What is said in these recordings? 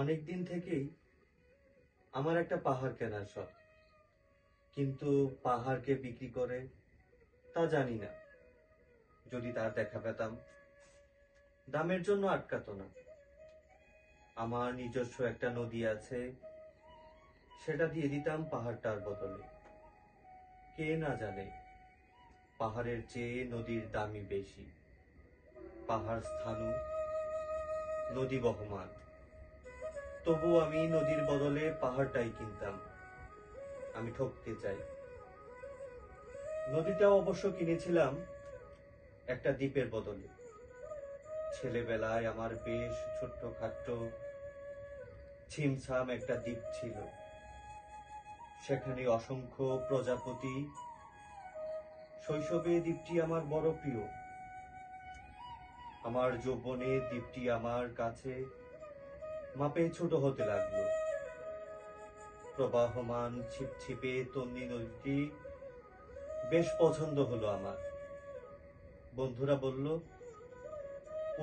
অনেক দিন থেকেই আমার একটা পাহাড় কেনার শখ, কিন্তু পাহাড়কে বিক্রি করে তা জানি না। যদি তার দেখা পেতাম, দামের জন্য আটকাতো না। আমার নিজস্ব একটা নদী আছে, সেটা দিয়ে দিতাম পাহাড়টার বদলে। কে না জানে পাহাড়ের চেয়ে নদীর দামই বেশি। পাহাড় স্থাণু, নদী বহমান, তবু আমি নদীর বদলে পাহাড়টাই কিনতাম। আমি ঠকতে চাই। নদীটাও অবশ্য কিনেছিলাম একটা দ্বীপের বদলে। ছেলেবেলায় আমার বেশ ছোট্টখাট্ট ছিমছাম একটা দ্বীপ ছিল। সেখানে অসংখ্য প্রজাপতি। শৈশবে দ্বীপটি আমার বড় প্রিয়। আমার যৌবনে দ্বীপটি আমার কাছে মাপে ছোট হতে লাগলো। প্রবাহমান ছিপছিপে তন্নি নদীটি বেশ পছন্দ হলো আমার। বন্ধুরা বলল,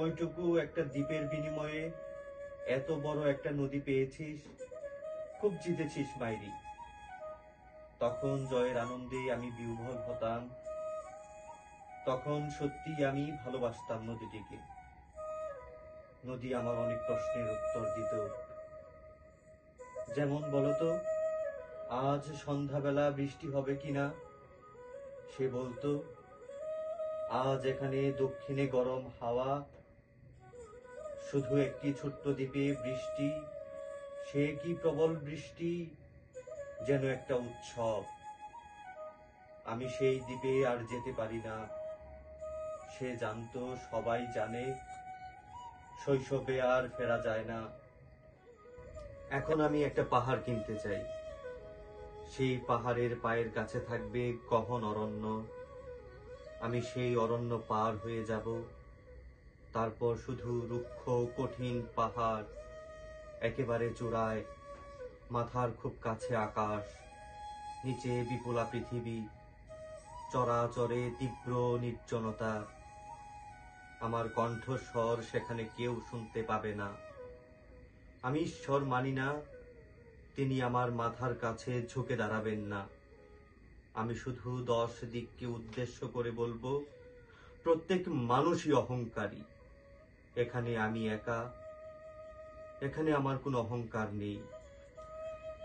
ওইটুকু একটা দ্বীপের বিনিময়ে এত বড় একটা নদী পেয়েছিস, খুব জিতেছিস মাইরি। তখন জয়ের আনন্দে আমি বিহ্বল হতাম। তখন সত্যি আমি ভালোবাসতাম নদীটিকে। নদী আমার অনেক প্রশ্নের উত্তর দিত। যেমন বলতো, আজ সন্ধ্যাবেলা বৃষ্টি হবে কিনা। সে বলতো, আজ এখানে দক্ষিণে গরম হাওয়া, শুধু একটি ছোট্ট দ্বীপে বৃষ্টি, সে কি প্রবল বৃষ্টি, যেন একটা উৎসব। আমি সেই দ্বীপে আর যেতে পারি না। সে জানতো, সবাই জানে, শৈশবে আর ফেরা যায় না। এখন আমি একটা পাহাড় কিনতে চাই। সেই পাহাড়ের পায়ের কাছে থাকবে গহন অরণ্য। আমি সেই অরণ্য পার হয়ে যাব। তারপর শুধু রুক্ষ কঠিন পাহাড়, একেবারে চূড়ায়, মাথার খুব কাছে আকাশ, নিচে বিপুলা পৃথিবী, চরাচরে তীব্র নির্জনতা। আমার কণ্ঠস্বর সেখানে কেউ শুনতে পাবে না। আমি ঈশ্বর মানি না, তিনি আমার মাথার কাছে ঝুঁকে দাঁড়াবেন না। আমি শুধু 10 দিককে উদ্দেশ্য করে বলবো, প্রত্যেক মানুষই অহংকারী। এখানে আমি একা। এখানে আমার কোনো অহংকার নেই।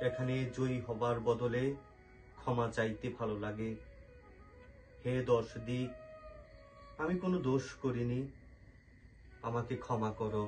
এখানে জয়ী হবার বদলে ক্ষমা চাইতে ভালো লাগে। হে 10 দিক, আমি কোনো দোষ করিনি, আমাকে ক্ষমা করো।